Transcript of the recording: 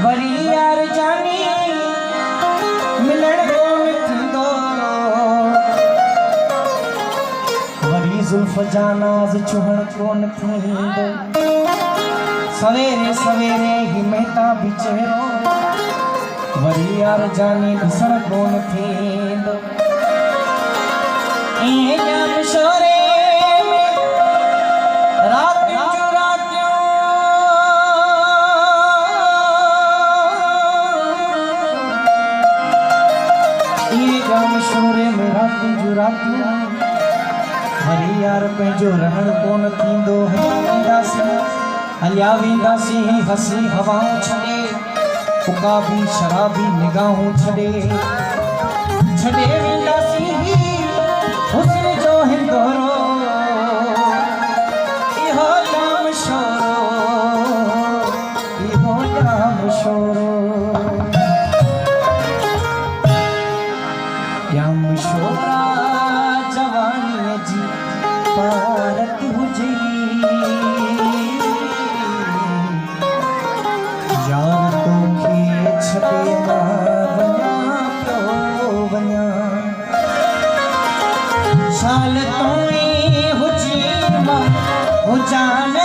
worry यार जानी मिलण कोन थींदो वरी जुल्फ जानाज़ चुहण कोन थींदो सवेरे सवेरे ही महताबी चेहरो वरी यार जानी ॾिसण कोन थींदो ईअं शोरे में रात जो रातियों ईअं शोरे में रात जो रातियों वरी यार पंहिंजो रहण कोन थींदो हलिया वेंदासीं हसी हवाऊं छॾे उकाबी शराबी निगाहूं छॾे वेंदासीं हुस्न जो हिंदोरो इहो जाम शोरो जाम शोरा जवानीअ जी पारत हुजे यार तोखे छॾे वञा साल तोई हुजे हुजान